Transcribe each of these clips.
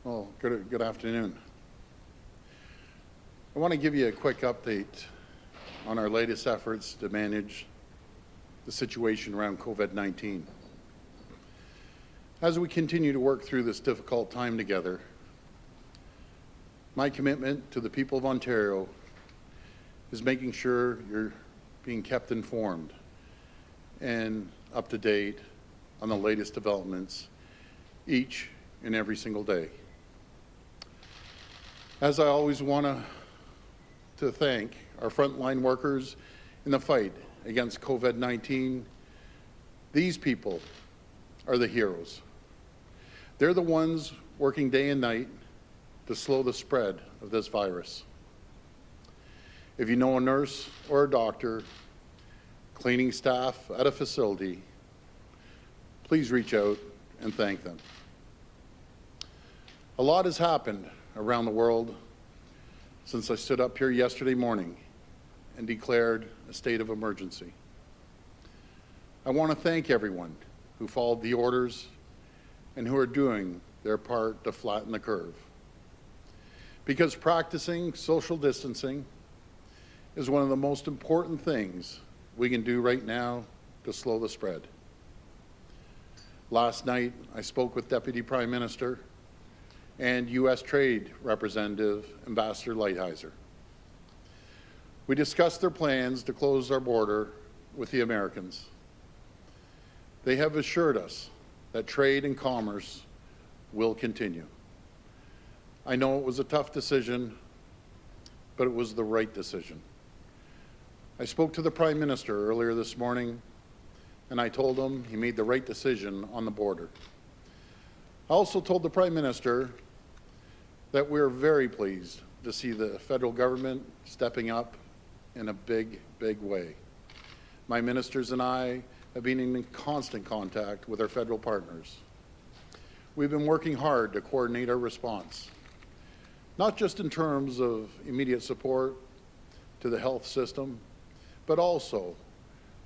Well, good afternoon. I want to give you a quick update on our latest efforts to manage the situation around COVID-19. As we continue to work through this difficult time together, my commitment to the people of Ontario is making sure you're being kept informed and up to date on the latest developments each and every single day. As I always want to thank our frontline workers in the fight against COVID-19, these people are the heroes. They're the ones working day and night to slow the spread of this virus. If you know a nurse or a doctor, cleaning staff at a facility, please reach out and thank them. A lot has happened around the world since I stood up here yesterday morning and declared a state of emergency. I want to thank everyone who followed the orders and who are doing their part to flatten the curve. Because practicing social distancing is one of the most important things we can do right now to slow the spread. Last night, I spoke with Deputy Prime Minister and U.S. Trade Representative Ambassador Lighthizer. We discussed their plans to close our border with the Americans. They have assured us that trade and commerce will continue. I know it was a tough decision, but it was the right decision. I spoke to the Prime Minister earlier this morning, and I told him he made the right decision on the border. I also told the Prime Minister that we're very pleased to see the federal government stepping up in a big, big way. My ministers and I have been in constant contact with our federal partners. We've been working hard to coordinate our response, not just in terms of immediate support to the health system, but also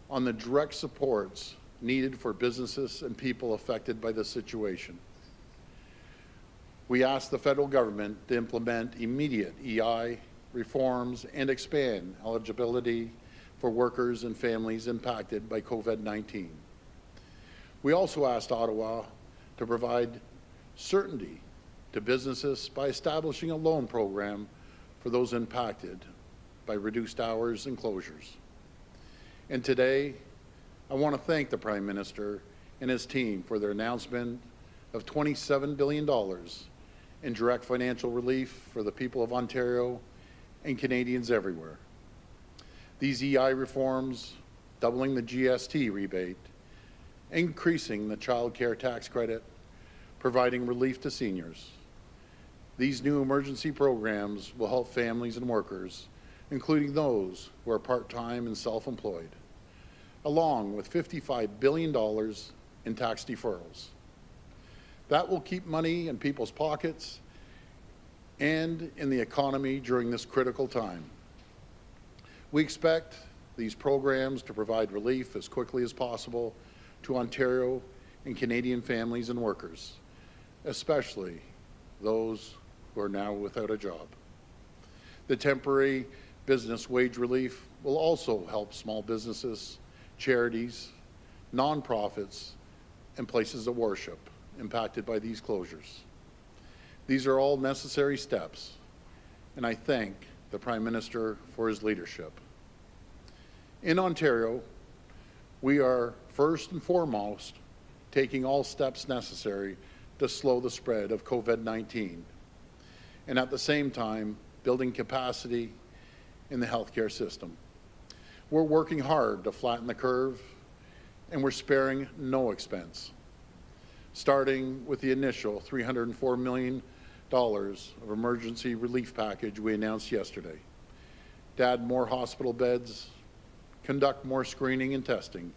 on the direct supports needed for businesses and people affected by the situation. We asked the federal government to implement immediate EI reforms and expand eligibility for workers and families impacted by COVID-19. We also asked Ottawa to provide certainty to businesses by establishing a loan program for those impacted by reduced hours and closures. And today, I want to thank the Prime Minister and his team for their announcement of $27 billion in direct financial relief for the people of Ontario and Canadians everywhere. These EI reforms, doubling the GST rebate, increasing the child care tax credit, providing relief to seniors. These new emergency programs will help families and workers, including those who are part-time and self-employed, along with $55 billion in tax deferrals. That will keep money in people's pockets and in the economy during this critical time. We expect these programs to provide relief as quickly as possible to Ontario and Canadian families and workers, especially those who are now without a job. The temporary business wage relief will also help small businesses, charities, nonprofits, and places of worship impacted by these closures. These are all necessary steps, and I thank the Prime Minister for his leadership. In Ontario, we are first and foremost taking all steps necessary to slow the spread of COVID-19, and at the same time, building capacity in the healthcare system. We're working hard to flatten the curve, and we're sparing no expense, starting with the initial $304 million of emergency relief package we announced yesterday, to add more hospital beds, conduct more screening and testing,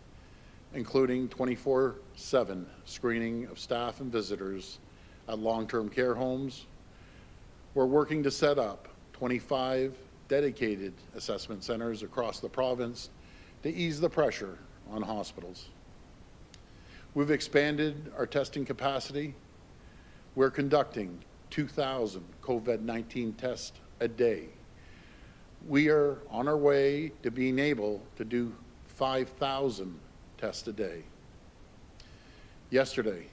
including 24/7 screening of staff and visitors at long-term care homes. We're working to set up 25 dedicated assessment centers across the province to ease the pressure on hospitals. We've expanded our testing capacity. We're conducting 2,000 COVID-19 tests a day. We are on our way to being able to do 5,000 tests a day. Yesterday,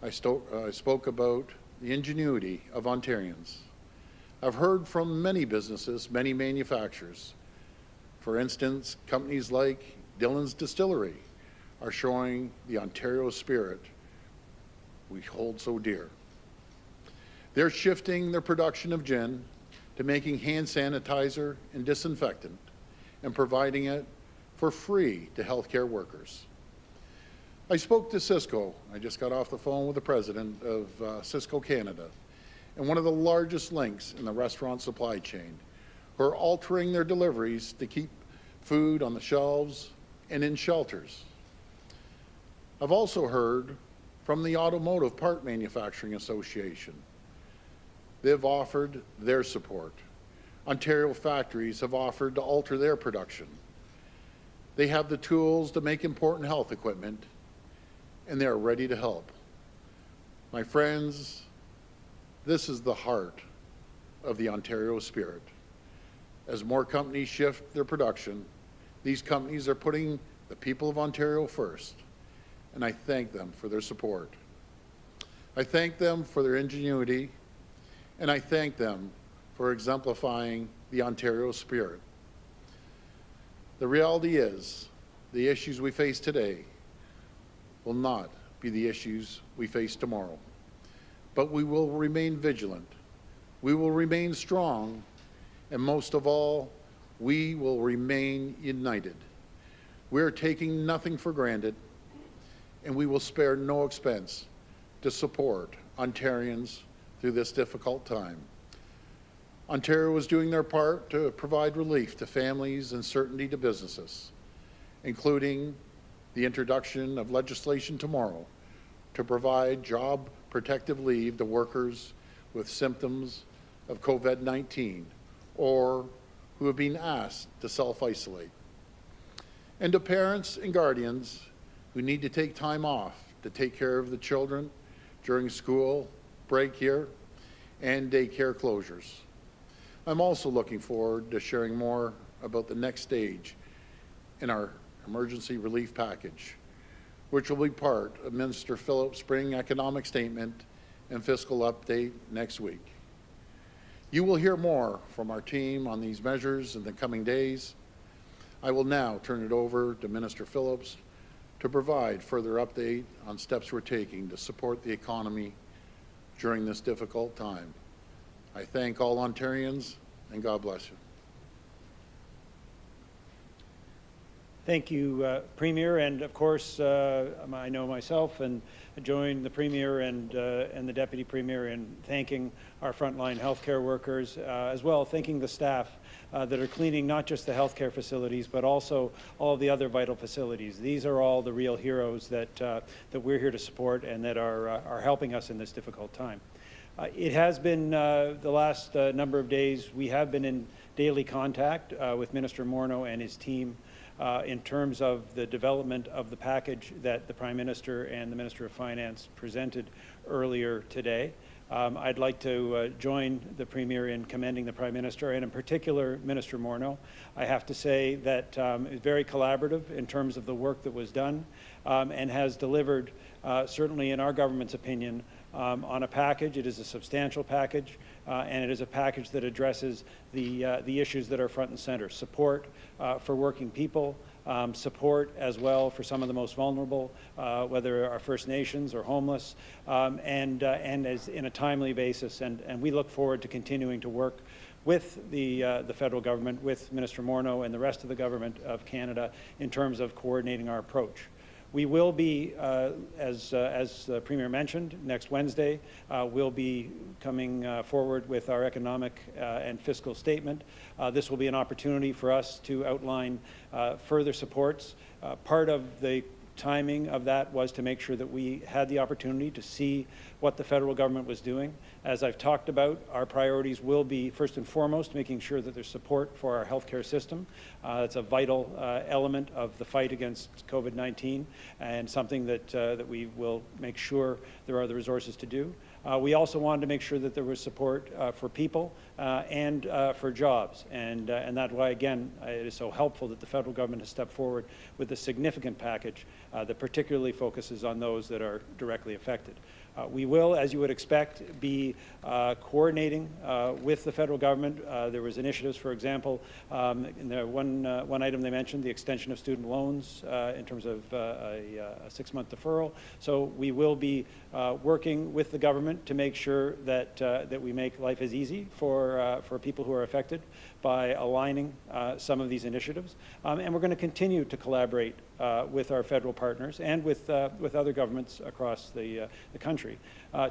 I spoke about the ingenuity of Ontarians. I've heard from many businesses, many manufacturers. For instance, companies like Dillon's Distillery are showing the Ontario spirit we hold so dear. They're shifting their production of gin to making hand sanitizer and disinfectant and providing it for free to healthcare workers. I spoke to Cisco. I just got off the phone with the president of Cisco Canada, and one of the largest links in the restaurant supply chain, who are altering their deliveries to keep food on the shelves and in shelters. I've also heard from the Automotive Part Manufacturing Association. They've offered their support. Ontario factories have offered to alter their production. They have the tools to make important health equipment, and they are ready to help. My friends, this is the heart of the Ontario spirit. As more companies shift their production, these companies are putting the people of Ontario first, and I thank them for their support. I thank them for their ingenuity, and I thank them for exemplifying the Ontario spirit. The reality is, the issues we face today will not be the issues we face tomorrow. But we will remain vigilant, we will remain strong, and most of all, we will remain united. We are taking nothing for granted, and we will spare no expense to support Ontarians through this difficult time. Ontario is doing their part to provide relief to families and certainty to businesses, including the introduction of legislation tomorrow to provide job protective leave to workers with symptoms of COVID-19 or who have been asked to self-isolate, and to parents and guardians who need to take time off to take care of the children during school break here and daycare closures. I'm also looking forward to sharing more about the next stage in our emergency relief package, which will be part of Minister Phillips' spring economic statement and fiscal update next week. You will hear more from our team on these measures in the coming days. I will now turn it over to Minister Phillips to provide further update on steps we're taking to support the economy during this difficult time. I thank all Ontarians, and God bless you. Thank you, Premier, and of course, I know myself and join the Premier and the Deputy Premier in thanking our frontline healthcare workers, as well thanking the staff that are cleaning not just the healthcare facilities, but also all of the other vital facilities. These are all the real heroes that that we're here to support and that are helping us in this difficult time. It has been the last number of days, we have been in daily contact with Minister Morneau and his team in terms of the development of the package that the Prime Minister and the Minister of Finance presented earlier today. I'd like to join the Premier in commending the Prime Minister and in particular Minister Morneau. I have to say that it's very collaborative in terms of the work that was done and has delivered, certainly in our government's opinion, on a package. It is a substantial package, and it is a package that addresses the issues that are front and center. Support for working people, support as well for some of the most vulnerable, whether our First Nations or homeless, and as in a timely basis. And we look forward to continuing to work with the federal government, with Minister Morneau and the rest of the government of Canada in terms of coordinating our approach. We will be, as the Premier mentioned, next Wednesday, we'll be coming forward with our economic and fiscal statement. This will be an opportunity for us to outline further supports. Part of the timing of that was to make sure that we had the opportunity to see what the federal government was doing. As I've talked about, our priorities will be first and foremost making sure that there's support for our healthcare system. It's a vital element of the fight against COVID-19 and something that that we will make sure there are the resources to do. We also wanted to make sure that there was support for people and for jobs. And that's why, again, it is so helpful that the federal government has stepped forward with a significant package that particularly focuses on those that are directly affected. We will, as you would expect, be coordinating with the federal government. There was initiatives, for example, in the one item they mentioned, the extension of student loans in terms of a 6-month deferral. So we will be working with the government to make sure that that we make life as easy for people who are affected by aligning some of these initiatives. And we're going to continue to collaborate with our federal partners and with other governments across the country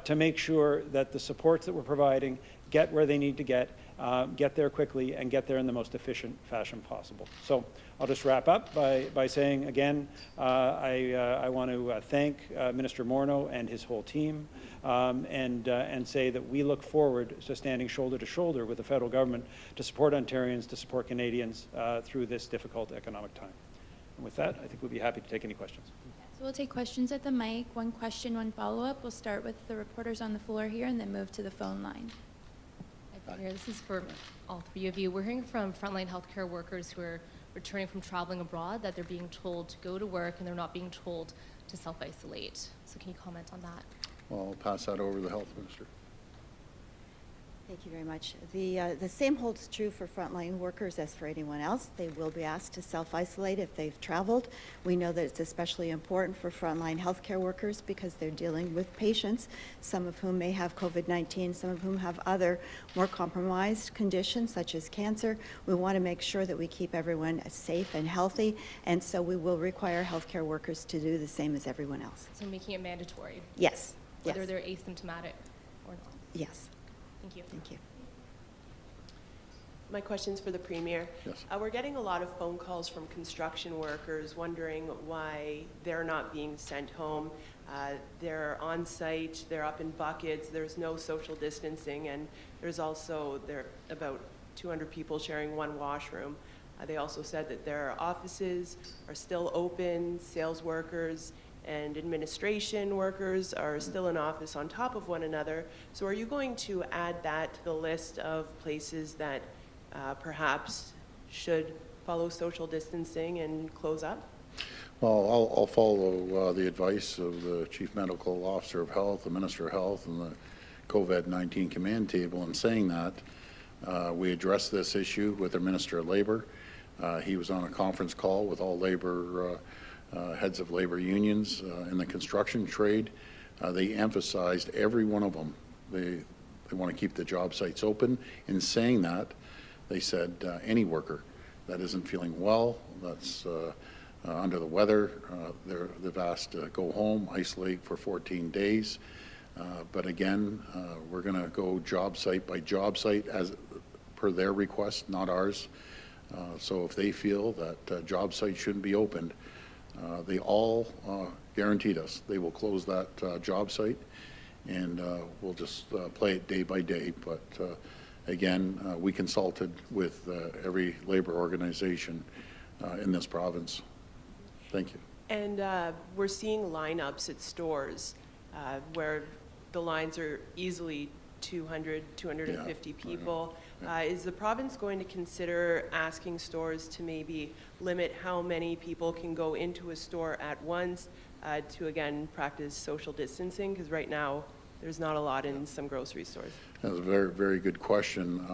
to make sure that the supports that we're providing get where they need to get there quickly, and get there in the most efficient fashion possible. So I'll just wrap up by saying again, I want to thank Minister Morneau and his whole team, and say that we look forward to standing shoulder to shoulder with the federal government to support Ontarians, to support Canadians through this difficult economic time. And with that, I think we'll be happy to take any questions. So we'll take questions at the mic. One question, one follow-up. We'll start with the reporters on the floor here and then move to the phone line. This is for all three of you. We're hearing from frontline healthcare workers who are returning from traveling abroad that they're being told to go to work and they're not being told to self-isolate. So can you comment on that? Well, I'll pass that over to the Health Minister. Thank you very much. The same holds true for frontline workers as for anyone else. They will be asked to self-isolate if they've traveled. We know that it's especially important for frontline healthcare workers because they're dealing with patients, some of whom may have COVID-19, some of whom have other more compromised conditions such as cancer. We want to make sure that we keep everyone safe and healthy, and so we will require healthcare workers to do the same as everyone else. So making it mandatory? Yes. Whether yes. they're asymptomatic or not? Yes. Thank you. Thank you. My question's for the Premier. Yes. We're getting a lot of phone calls from construction workers wondering why they're not being sent home. They're on site, they're up in buckets, there's no social distancing, and there's also about 200 people sharing one washroom. They also said that their offices are still open, sales workers and administration workers are still in office on top of one another. So are you going to add that to the list of places that perhaps should follow social distancing and close up? Well, I'll follow the advice of the Chief Medical Officer of Health, the Minister of Health, and the COVID-19 command table in saying that. We addressed this issue with the Minister of Labour. He was on a conference call with all Labour heads of labor unions in the construction trade. They emphasized, every one of them, they want to keep the job sites open. In saying that, they said any worker that isn't feeling well, that's under the weather, they've asked to go home, isolate for 14 days. But again, we're going to go job site by job site as per their request, not ours. So if they feel that job site shouldn't be opened, they all guaranteed us they will close that job site, and we'll just play it day by day. But again, we consulted with every labor organization in this province. Thank you. And we're seeing lineups at stores where the lines are easily 200, 250 people. Is the province going to consider asking stores to maybe limit how many people can go into a store at once to, again, practice social distancing? Because right now, there's not a lot in some grocery stores. That's a very, very good question.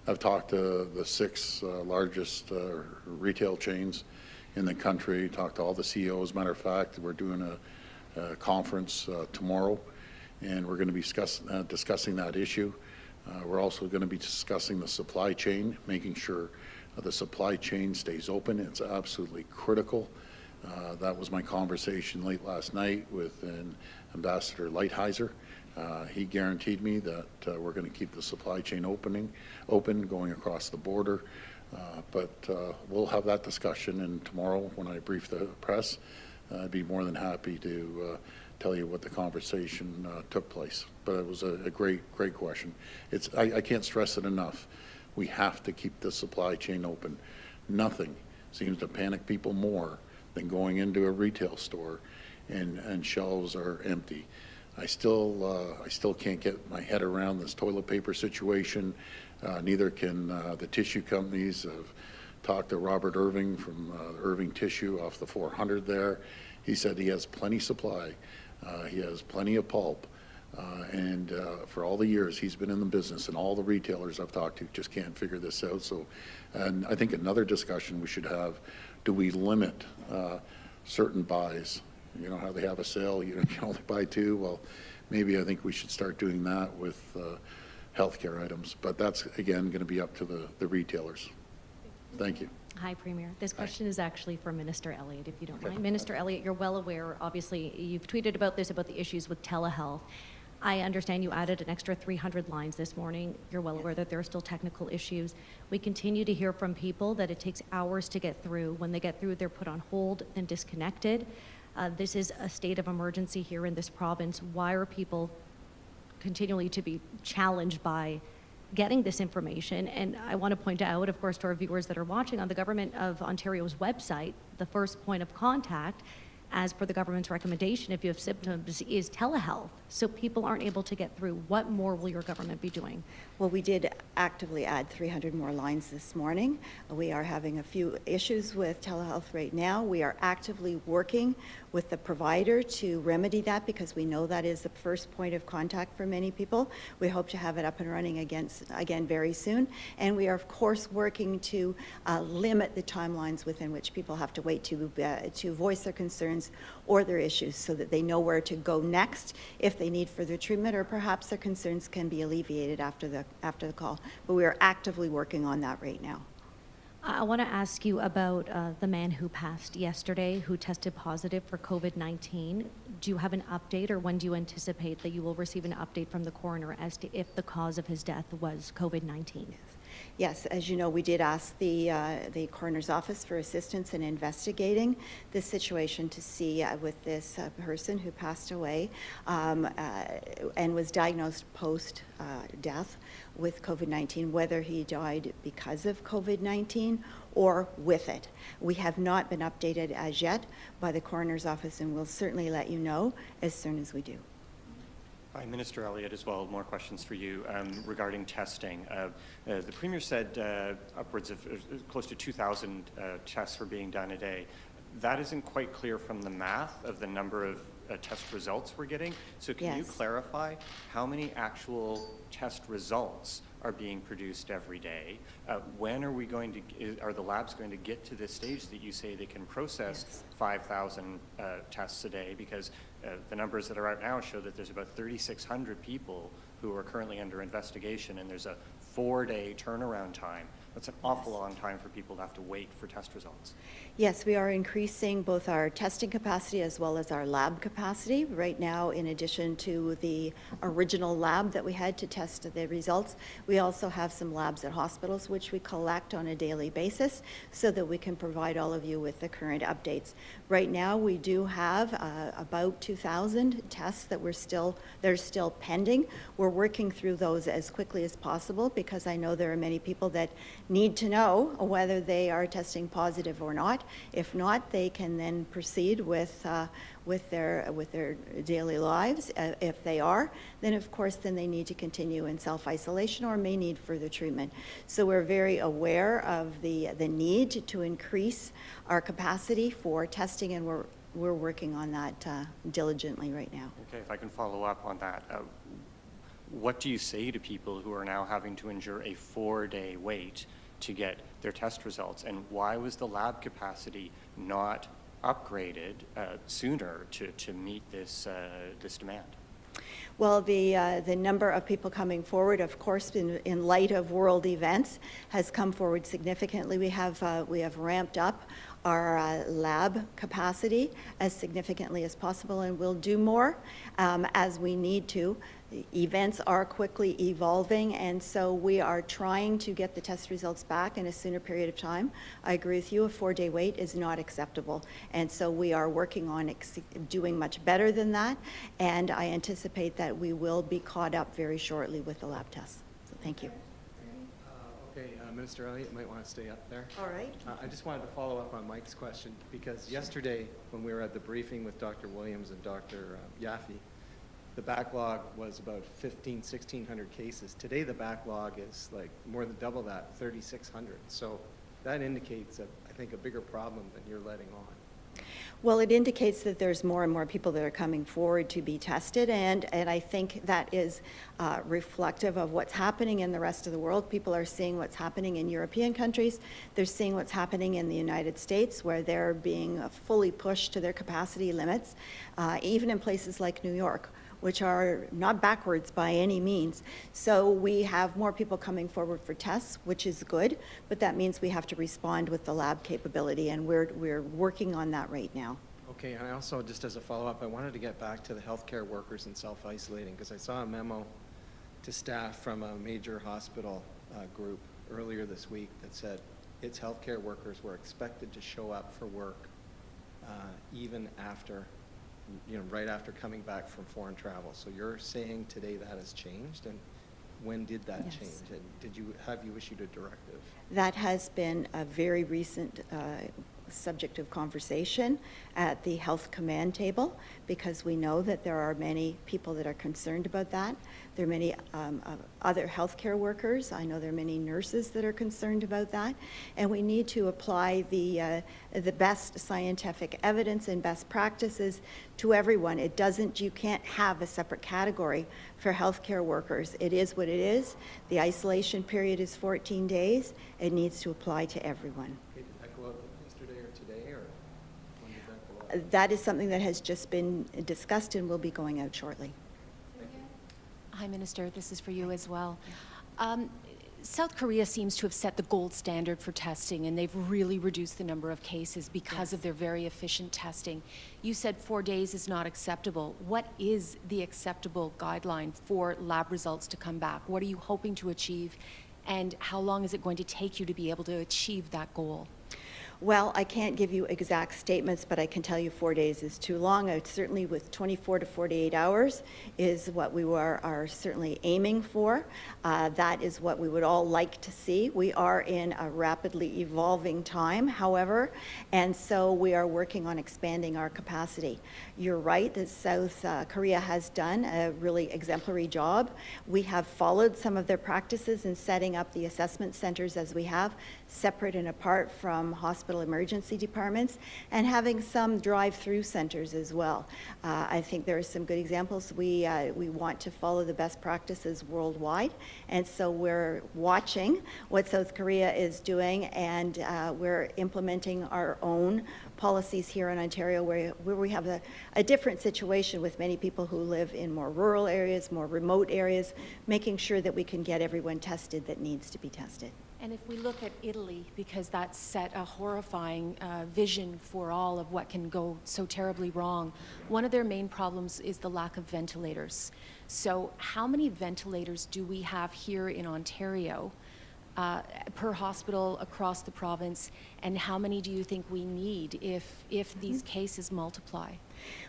I've talked to the 6 largest retail chains in the country, talked to all the CEOs. Matter of fact, we're doing a conference tomorrow, and we're going to be discussing that issue. We're also going to be discussing the supply chain, making sure the supply chain stays open. It's absolutely critical. That was my conversation late last night with Ambassador Lighthizer. He guaranteed me that we're going to keep the supply chain open going across the border. But we'll have that discussion, and tomorrow when I brief the press, I'd be more than happy to tell you what the conversation took place. But it was a great question. I can't stress it enough. We have to keep the supply chain open. Nothing seems to panic people more than going into a retail store and shelves are empty. I still can't get my head around this toilet paper situation. Neither can the tissue companies. I've talked to Robert Irving from Irving Tissue off the 400 there. He said he has plenty supply. He has plenty of pulp. And for all the years he's been in the business, and all the retailers I've talked to just can't figure this out. So, and I think another discussion we should have, do we limit certain buys? You know how they have a sale, you can only buy 2. Well, maybe I think we should start doing that with healthcare items. But that's, again, going to be up to the retailers. Thank you. Hi, Premier. This question is actually for Minister Elliott, if you don't mind. Minister Elliott, you're well aware, obviously, you've tweeted about this, about the issues with telehealth. I understand you added an extra 300 lines this morning. You're well aware that there are still technical issues. We continue to hear from people that it takes hours to get through. When they get through, they're put on hold and disconnected. This is a state of emergency here in this province. Why are people continually to be challenged by getting this information? And I want to point out, of course, to our viewers that are watching, on the Government of Ontario's website, the first point of contact, as per the government's recommendation, if you have symptoms, is telehealth. So people aren't able to get through. What more will your government be doing? Well, we did actively add 300 more lines this morning. We are having a few issues with telehealth right now. We are actively working with the provider to remedy that, because we know that is the first point of contact for many people. We hope to have it up and running again very soon. And we are, of course, working to limit the timelines within which people have to wait to voice their concerns or their issues, so that they know where to go next if they need further treatment, or perhaps their concerns can be alleviated after the call. But we are actively working on that right now. I want to ask you about the man who passed yesterday, who tested positive for COVID-19. Do you have an update, or when do you anticipate that you will receive an update from the coroner as to if the cause of his death was COVID-19? Yes, as you know, we did ask the coroner's office for assistance in investigating this situation to see with this person who passed away and was diagnosed post-death with COVID-19, whether he died because of COVID-19 or with it. We have not been updated as yet by the coroner's office, and we'll certainly let you know as soon as we do. Hi, Minister Elliott, as well. More questions for you regarding testing. The Premier said upwards of close to 2,000 tests were being done a day. That isn't quite clear from the math of the number of test results we're getting. So can you clarify how many actual test results are being produced every day? When are we going to, are the labs going to get to this stage that you say they can process 5,000 tests a day? Because the numbers that are out now show that there's about 3,600 people who are currently under investigation, and there's a 4-day turnaround time. That's an awful long time for people to have to wait for test results. Yes, we are increasing both our testing capacity as well as our lab capacity. Right now, in addition to the original lab that we had to test the results, we also have some labs at hospitals which we collect on a daily basis so that we can provide all of you with the current updates. Right now, we do have about 2,000 tests that are still pending. We're working through those as quickly as possible, because I know there are many people that need to know whether they are testing positive or not. If not, they can then proceed with their daily lives. If they are, then of course then they need to continue in self-isolation or may need further treatment. So we're very aware of the need to increase our capacity for testing, and we're working on that diligently right now. Okay, if I can follow up on that. What do you say to people who are now having to endure a 4-day wait to get their test results? And why was the lab capacity not upgraded sooner to meet this demand? Well, the number of people coming forward, of course, in light of world events, has come forward significantly. We have ramped up our lab capacity as significantly as possible, and we'll do more as we need to. Events are quickly evolving, and so we are trying to get the test results back in a sooner period of time. I agree with you, a 4-day wait is not acceptable, and so we are working on doing much better than that, and I anticipate that we will be caught up very shortly with the lab tests. So thank you. Okay, Minister Elliott might want to stay up there. All right. I just wanted to follow up on Mike's question, because yesterday when we were at the briefing with Dr. Williams and Dr. Yaffe, the backlog was about 1,600 cases. Today, the backlog is like more than double that, 3,600. So that indicates, I think, a bigger problem than you're letting on. Well, it indicates that there's more and more people that are coming forward to be tested, and I think that is reflective of what's happening in the rest of the world. People are seeing what's happening in European countries. They're seeing what's happening in the United States, where they're being fully pushed to their capacity limits, even in places like New York, which are not backwards by any means. So we have more people coming forward for tests, which is good, but that means we have to respond with the lab capability, and we're working on that right now. Okay, and I also, just as a follow-up, I wanted to get back to the healthcare workers and self-isolating, because I saw a memo to staff from a major hospital group earlier this week that said its healthcare workers were expected to show up for work even after, right after coming back from foreign travel. So you're saying today that has changed, and when did that Yes. change? And have you issued a directive? That has been a very recent subject of conversation at the health command table, because we know that there are many people that are concerned about that. There are many other healthcare workers. I know there are many nurses that are concerned about that, and we need to apply the best scientific evidence and best practices to everyone. You can't have a separate category for healthcare workers. It is what it is. The isolation period is 14 days. It needs to apply to everyone. Okay, did that go out yesterday or today, or when did that go out? That is something that has just been discussed and will be going out shortly. Hi, Minister. This is for you as well. South Korea seems to have set the gold standard for testing, and they've really reduced the number of cases because of their very efficient testing. You said 4 days is not acceptable. What is the acceptable guideline for lab results to come back? What are you hoping to achieve, and how long is it going to take you to be able to achieve that goal? Well, I can't give you exact statements, but I can tell you 4 days is too long. Certainly with 24 to 48 hours is what we are certainly aiming for. That is what we would all like to see. We are in a rapidly evolving time, however, and so we are working on expanding our capacity. You're right that South Korea has done a really exemplary job. We have followed some of their practices in setting up the assessment centers as we have, separate and apart from hospital emergency departments, and having some drive-through centers as well. I think there are some good examples. We want to follow the best practices worldwide, and so we're watching what South Korea is doing, and we're implementing our own policies here in Ontario, where we have a different situation with many people who live in more rural areas, more remote areas, making sure that we can get everyone tested that needs to be tested. And if we look at Italy, because that set a horrifying vision for all of what can go so terribly wrong, one of their main problems is the lack of ventilators. So how many ventilators do we have here in Ontario per hospital across the province, and how many do you think we need if these cases multiply?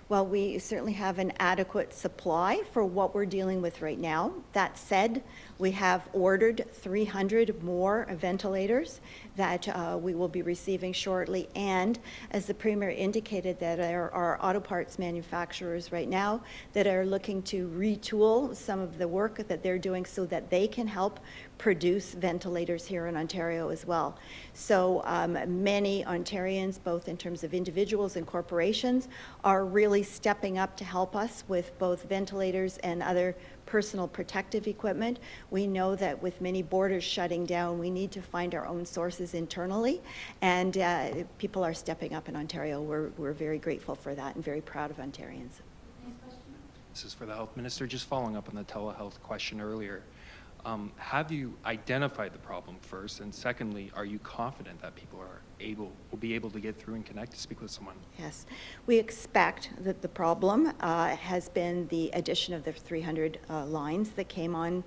Well, we certainly have an adequate supply for what we're dealing with right now. That said, we have ordered 300 more ventilators that we will be receiving shortly, and as the Premier indicated, that there are auto parts manufacturers right now that are looking to retool some of the work that they're doing so that they can help produce ventilators here in Ontario as well. So many Ontarians, both in terms of individuals and corporations, are really stepping up to help us with both ventilators and other personal protective equipment. We know that with many borders shutting down, we need to find our own sources internally, and people are stepping up in Ontario. We're very grateful for that and very proud of Ontarians. This is for the Health Minister. Just following up on the telehealth question earlier. Have you identified the problem first, and secondly, are you confident that people will be able to get through and connect to speak with someone? Yes, we expect that the problem has been the addition of the 300 lines that came on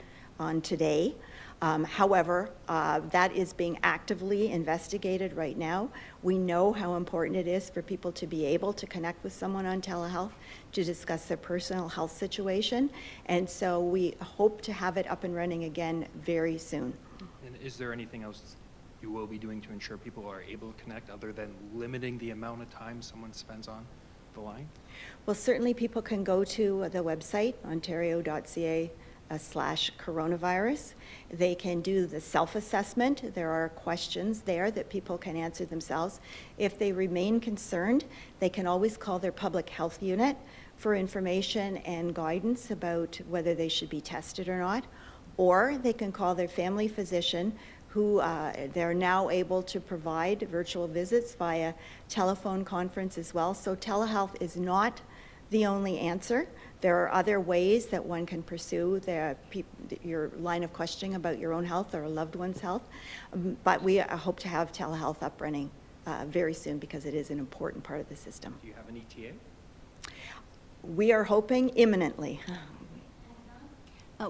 today. However, that is being actively investigated right now. We know how important it is for people to be able to connect with someone on telehealth to discuss their personal health situation, and so we hope to have it up and running again very soon. And is there anything else you will be doing to ensure people are able to connect other than limiting the amount of time someone spends on the line? Well, certainly people can go to the website, ontario.ca/coronavirus. They can do the self-assessment. There are questions there that people can answer themselves. If they remain concerned, they can always call their public health unit for information and guidance about whether they should be tested or not. Or they can call their family physician, who they're now able to provide virtual visits via telephone conference as well. So telehealth is not the only answer. There are other ways that one can pursue your line of questioning about your own health or a loved one's health. But we hope to have telehealth up running very soon because it is an important part of the system. Do you have an ETA? We are hoping imminently.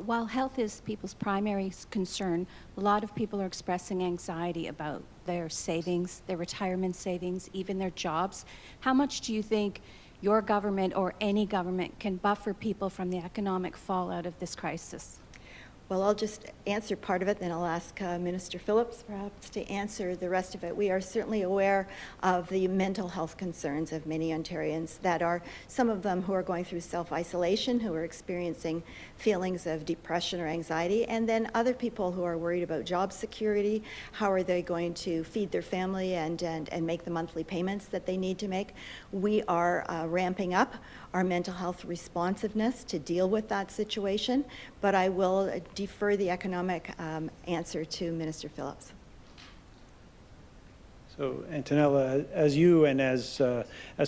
While health is people's primary concern, a lot of people are expressing anxiety about their savings, their retirement savings, even their jobs. How much do you think your government or any government can buffer people from the economic fallout of this crisis? Well, I'll just answer part of it, then I'll ask Minister Phillips perhaps to answer the rest of it. We are certainly aware of the mental health concerns of many Ontarians that are, some of them who are going through self-isolation, who are experiencing feelings of depression or anxiety, and then other people who are worried about job security. How are they going to feed their family and make the monthly payments that they need to make? We are ramping up our mental health responsiveness to deal with that situation, but I will defer the economic answer to Minister Phillips. So, Antonella, as you and as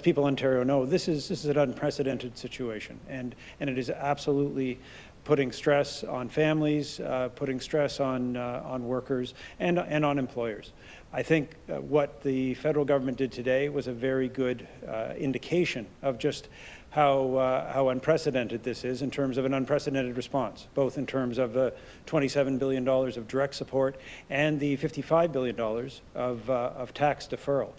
people in Ontario know, this is an unprecedented situation, and it is absolutely putting stress on families, putting stress on workers, and on employers. I think what the federal government did today was a very good indication of just how unprecedented this is in terms of an unprecedented response, both in terms of the $27 billion of direct support and the $55 billion of tax deferral.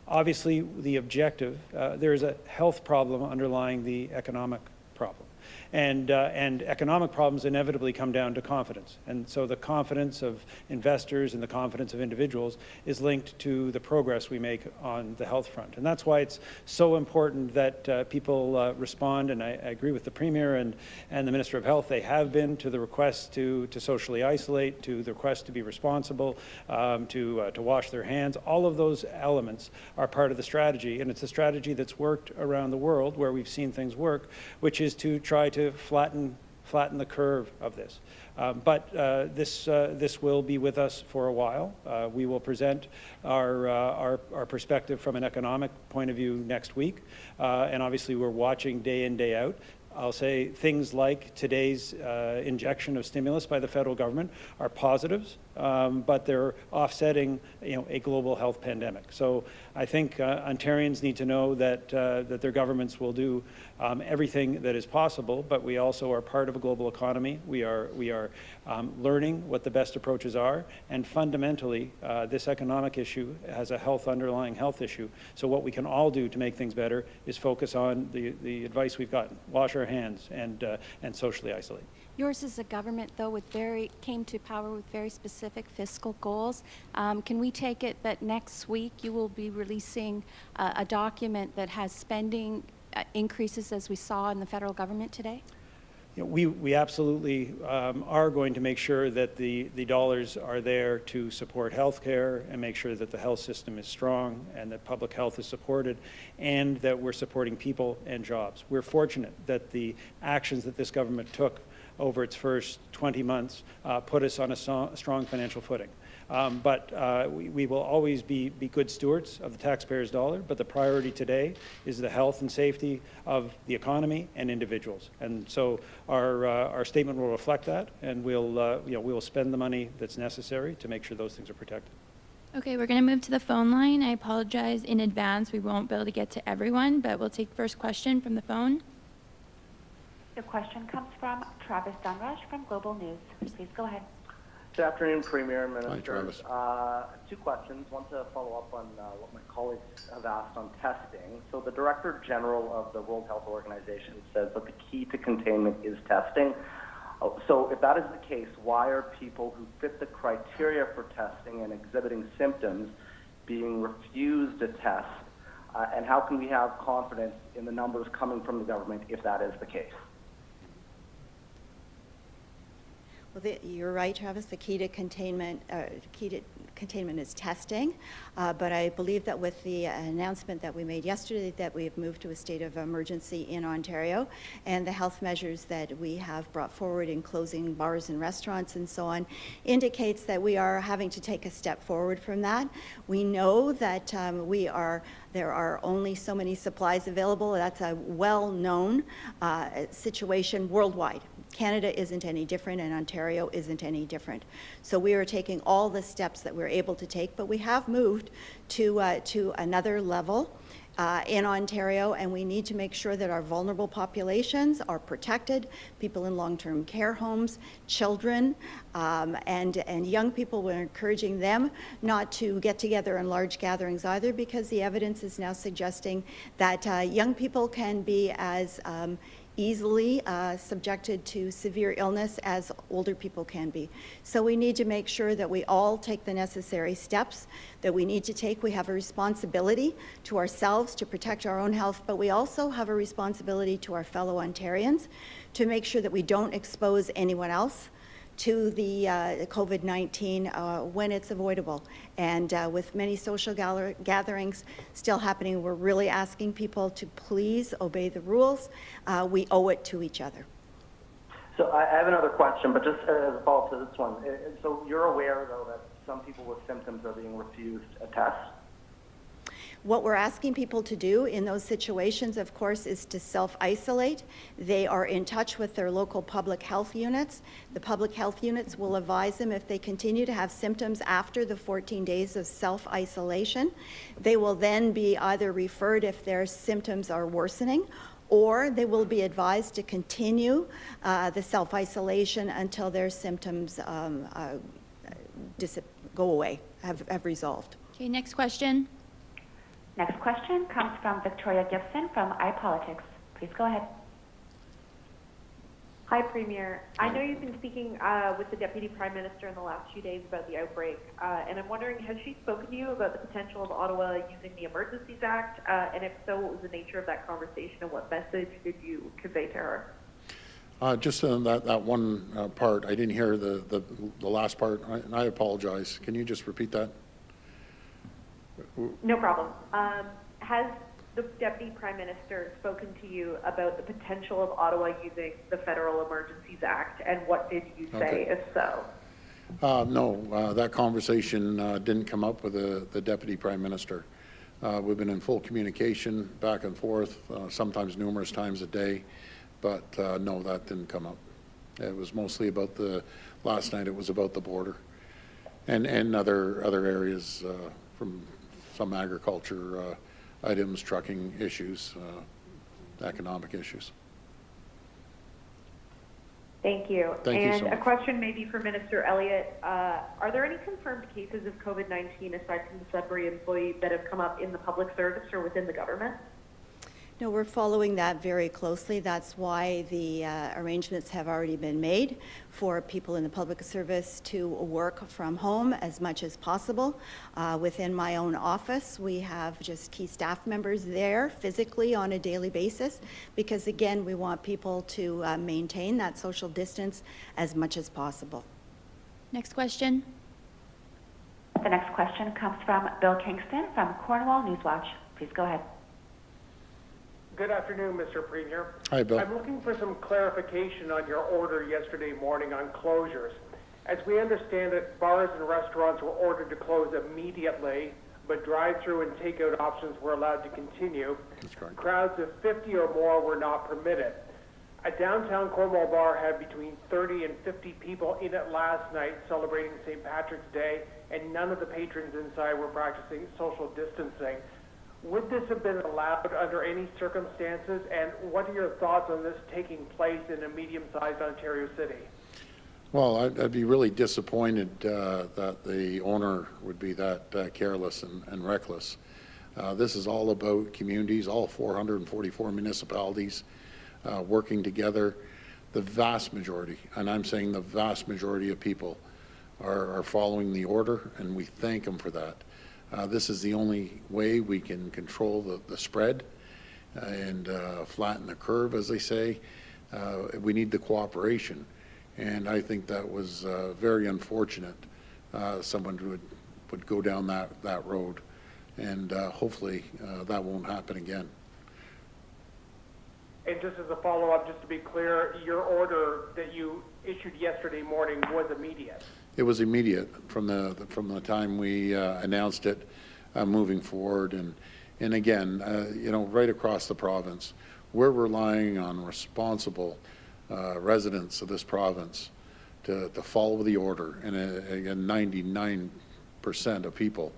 Obviously, the objective, there is a health problem underlying the economic problem. And economic problems inevitably come down to confidence. And so the confidence of investors and the confidence of individuals is linked to the progress we make on the health front. And that's why it's so important that people respond. And I agree with the Premier and the Minister of Health. They have been to the request to socially isolate, to the request to be responsible, to wash their hands. All of those elements are part of the strategy. And it's a strategy that's worked around the world where we've seen things work, which is to try to flatten the curve of this. But this will be with us for a while. We will present our perspective from an economic point of view next week. And obviously we're watching day in, day out. I'll say things like today's injection of stimulus by the federal government are positives, but they're offsetting, a global health pandemic. So I think Ontarians need to know that their governments will do everything that is possible, but we also are part of a global economy. We are learning what the best approaches are, and fundamentally, this economic issue has a underlying health issue. So what we can all do to make things better is focus on the advice we've gotten: wash our hands and socially isolate. Yours is a government, though, came to power with very specific fiscal goals. Can we take it that next week you will be releasing a document that has spending increases as we saw in the federal government today? We absolutely are going to make sure that the dollars are there to support healthcare and make sure that the health system is strong and that public health is supported and that we're supporting people and jobs. We're fortunate that the actions that this government took over its first 20 months put us on a strong financial footing. But we will always be good stewards of the taxpayers' dollar, but the priority today is the health and safety of the economy and individuals. And so our statement will reflect that, and we will spend the money that's necessary to make sure those things are protected. Okay, we're going to move to the phone line. I apologize in advance. We won't be able to get to everyone, but we'll take the first question from the phone. The question comes from Travis Dunrush from Global News. Please go ahead. Good afternoon, Premier and Minister. Hi, Travis. Two questions. One to follow up on what my colleagues have asked on testing. So the Director General of the World Health Organization says that the key to containment is testing. So if that is the case, why are people who fit the criteria for testing and exhibiting symptoms being refused a test And how can we have confidence in the numbers coming from the government if that is the case? Well, you're right, Travis. The key to containment is testing. But I believe that with the announcement that we made yesterday that we have moved to a state of emergency in Ontario, and the health measures that we have brought forward in closing bars and restaurants and so on, indicates that we are having to take a step forward from that. We know that there are only so many supplies available. That's a well-known situation worldwide. Canada isn't any different, and Ontario isn't any different. So we are taking all the steps that we're able to take, but we have moved to another level in Ontario, and we need to make sure that our vulnerable populations are protected, people in long-term care homes, children, and young people. We're encouraging them not to get together in large gatherings either, because the evidence is now suggesting that young people can be as easily subjected to severe illness as older people can be. So we need to make sure that we all take the necessary steps that we need to take. We have a responsibility to ourselves to protect our own health, but we also have a responsibility to our fellow Ontarians to make sure that we don't expose anyone else to the COVID-19 when it's avoidable. And with many social gatherings still happening, we're really asking people to please obey the rules. We owe it to each other. So I have another question, but just as a follow-up to this one. So you're aware, though, that some people with symptoms are being refused a test? What we're asking people to do in those situations, of course, is to self-isolate. They are in touch with their local public health units. The public health units will advise them if they continue to have symptoms after the 14 days of self-isolation. They will then be either referred if their symptoms are worsening, or they will be advised to continue the self-isolation until their symptoms go away, have resolved. Okay, next question. Next question comes from Victoria Gibson from iPolitics. Please go ahead. Hi, Premier. I know you've been speaking with the Deputy Prime Minister in the last few days about the outbreak, and I'm wondering, has she spoken to you about the potential of Ottawa using the Emergencies Act? And if so, what was the nature of that conversation, and what message did you convey to her? Just on that one part, I didn't hear the last part, and I apologize. Can you just repeat that? No problem. Has the Deputy Prime Minister spoken to you about the potential of Ottawa using the Federal Emergencies Act, and what did you say, if so? No, that conversation didn't come up with the Deputy Prime Minister. We've been in full communication back and forth, sometimes numerous times a day, but no, that didn't come up. It was mostly about last night it was about the border and other areas from some agriculture items, trucking issues, economic issues. Thank you. Thank you so much. A question maybe for Minister Elliott. Are there any confirmed cases of COVID-19 aside from the Sudbury employee that have come up in the public service or within the government? No, we're following that very closely. That's why the arrangements have already been made for people in the public service to work from home as much as possible. Within my own office, we have just key staff members there physically on a daily basis because, again, we want people to maintain that social distance as much as possible. Next question. The next question comes from Bill Kingston from Cornwall Newswatch. Please go ahead. Good afternoon, Mr. Premier. Hi, Bill. I'm looking for some clarification on your order yesterday morning on closures. As we understand it, bars and restaurants were ordered to close immediately, but drive-through and takeout options were allowed to continue. That's correct. Crowds of 50 or more were not permitted. A downtown Cornwall bar had between 30 and 50 people in it last night celebrating St. Patrick's Day, and none of the patrons inside were practicing social distancing. Would this have been allowed under any circumstances, and what are your thoughts on this taking place in a medium-sized Ontario city? Well, I'd be really disappointed that the owner would be that careless and reckless. This is all about communities, all 444 municipalities working together. The vast majority, and I'm saying the vast majority of people, are following the order, and we thank them for that. This is the only way we can control the spread and flatten the curve, as they say. We need the cooperation. And I think that was very unfortunate. Someone would go down that road. And hopefully that won't happen again. And just as a follow-up, just to be clear, your order that you issued yesterday morning was immediate? It was immediate from the time we announced it, moving forward. And again, you know, right across the province, we're relying on responsible residents of this province to follow the order. And again, 99% of people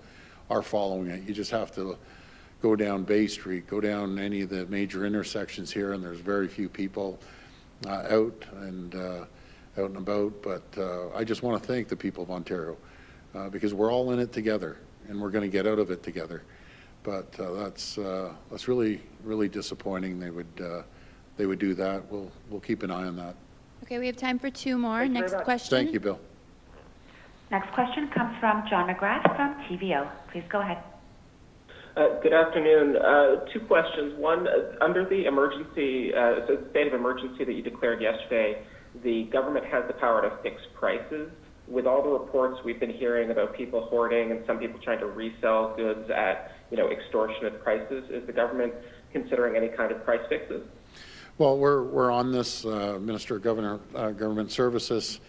are following it. You just have to go down Bay Street, go down any of the major intersections here, and there's very few people out and about. But I just want to thank the people of Ontario because we're all in it together, and we're going to get out of it together. But that's really disappointing. They would do that. We'll keep an eye on that. Okay, we have time for two more. Next question. Thank you, Bill. Next question comes from John McGrath from TVO. Please go ahead. Good afternoon. Two questions. One, under the emergency, the state of emergency that you declared yesterday, the government has the power to fix prices. With all the reports we've been hearing about people hoarding and some people trying to resell goods at, you know, extortionate prices, is the government considering any kind of price fixes? Well, we're on this. Minister of Government Services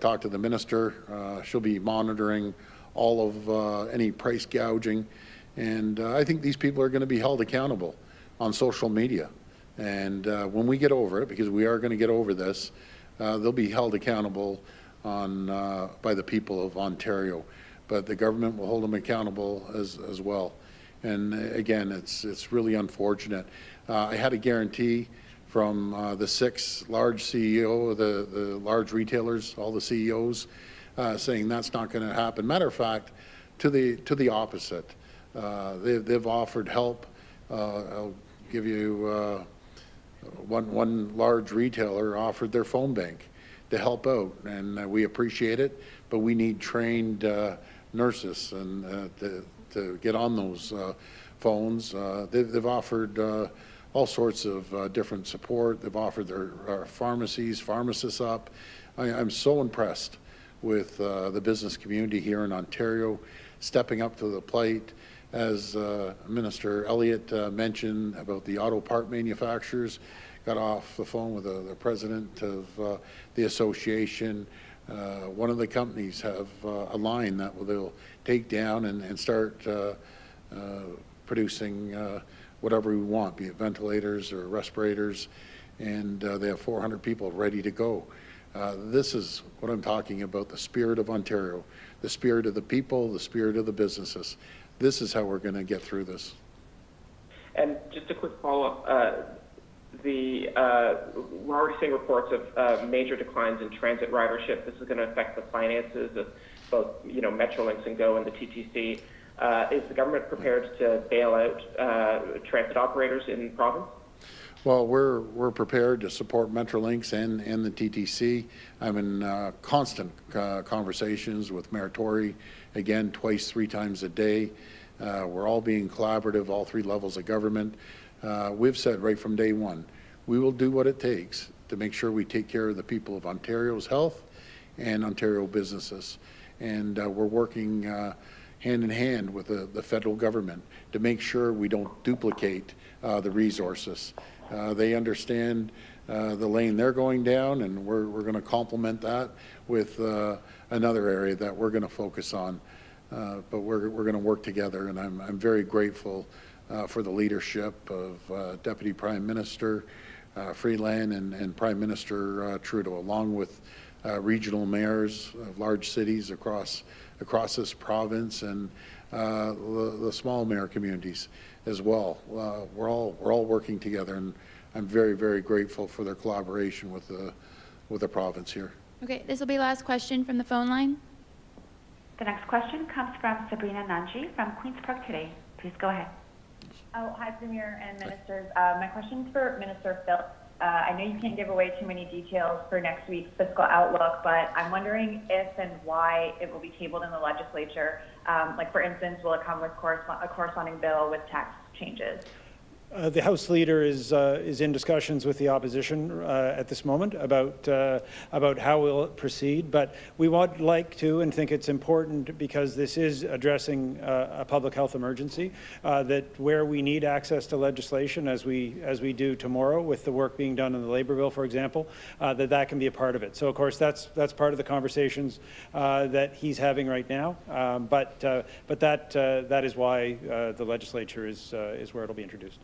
talked to the minister. She'll be monitoring all of any price gouging. And I think these people are going to be held accountable on social media. And when we get over it, because we are going to get over this, they'll be held accountable by the people of Ontario. But the government will hold them accountable as well. And again, it's really unfortunate. I had a guarantee from the 6 large CEO, the large retailers, all the CEOs, saying that's not going to happen. Matter of fact, to the opposite. They've offered help. I'll give you one large retailer offered their phone bank to help out, and we appreciate it. But we need trained nurses and to get on those phones. They've offered all sorts of different support. They've offered their pharmacists up. I'm so impressed with the business community here in Ontario stepping up to the plate. As Minister Elliott mentioned about the auto part manufacturers, got off the phone with the president of the association. One of the companies have a line that they'll take down and start producing whatever we want, be it ventilators or respirators, and they have 400 people ready to go. This is what I'm talking about, the spirit of Ontario, the spirit of the people, the spirit of the businesses. This is how we're going to get through this. And just a quick follow-up. We're already seeing reports of major declines in transit ridership. This is going to affect the finances of both, you know, Metrolinx and GO and the TTC. Is the government prepared to bail out transit operators in the province? Well, we're prepared to support Metrolinx and the TTC. I'm in constant conversations with Mayor Tory, again, twice, 3 times a day. We're all being collaborative, all 3 levels of government. We've said right from day one, we will do what it takes to make sure we take care of the people of Ontario's health and Ontario businesses. And we're working hand in hand with the federal government to make sure we don't duplicate the resources. They understand the lane they're going down, and we're going to complement that with another area that we're going to focus on. But we're going to work together, and I'm very grateful for the leadership of Deputy Prime Minister Freeland and Prime Minister Trudeau, along with regional mayors of large cities across this province and the small mayor communities as well. We're all working together, and I'm very, very grateful for their collaboration with the province here. Okay, this will be the last question from the phone line. The next question comes from Sabrina Nanji from Queen's Park Today. Please go ahead. Oh, hi, Premier and Ministers. My question is for Minister Phil. I know you can't give away too many details for next week's fiscal outlook, but I'm wondering if and why it will be tabled in the legislature. Like, for instance, will it come with a corresponding bill with tax changes? The House Leader is in discussions with the opposition at this moment about how we'll proceed, but we would like to and think it's important, because this is addressing a public health emergency, that where we need access to legislation, as we do tomorrow with the work being done in the Labour Bill, for example, that can be a part of it. So of course that's part of the conversations that he's having right now, but that is why the legislature is where it'll be introduced.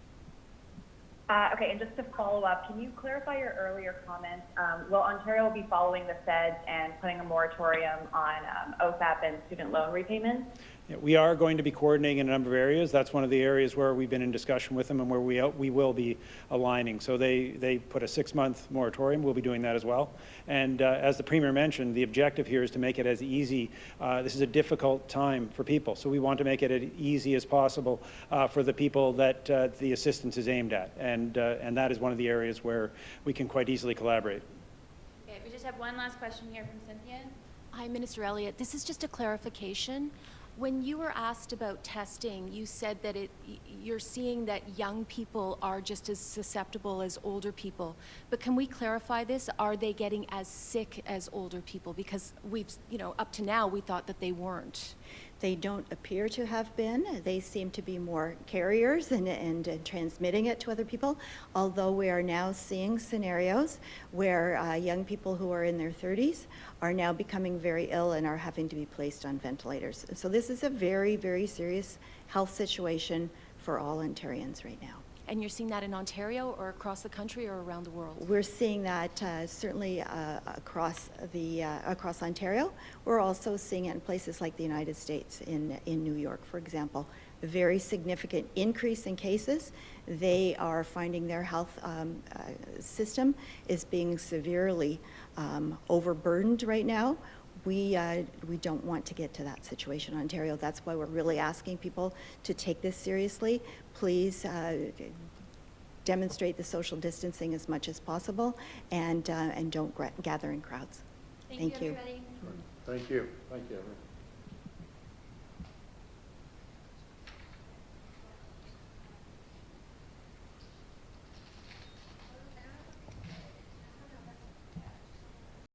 Okay, and just to follow up, can you clarify your earlier comments? Will Ontario be following the feds and putting a moratorium on OSAP and student loan repayments? Yeah, we are going to be coordinating in a number of areas. That's one of the areas where we've been in discussion with them and where we will be aligning. So they put a 6-month moratorium. We'll be doing that as well. And as the Premier mentioned, the objective here is to make it as easy. This is a difficult time for people, so we want to make it as easy as possible for the people that the assistance is aimed at. And that is one of the areas where we can quite easily collaborate. Okay, we just have one last question here from Cynthia. Hi, Minister Elliott. This is just a clarification. When you were asked about testing, you said that you're seeing that young people are just as susceptible as older people. But can we clarify this? Are they getting as sick as older people? Because up to now, we thought that they weren't. They don't appear to have been. They seem to be more carriers and transmitting it to other people, although we are now seeing scenarios where young people who are in their 30s are now becoming very ill and are having to be placed on ventilators. So this is a very, very serious health situation for all Ontarians right now. And you're seeing that in Ontario or across the country or around the world? We're seeing that certainly across Ontario. We're also seeing it in places like the United States, in New York, for example. A very significant increase in cases. They are finding their health system is being severely overburdened right now. We don't want to get to that situation in Ontario. That's why we're really asking people to take this seriously. Please demonstrate the social distancing as much as possible, and don't gather in crowds. Thank you, everybody. Thank you. Thank you.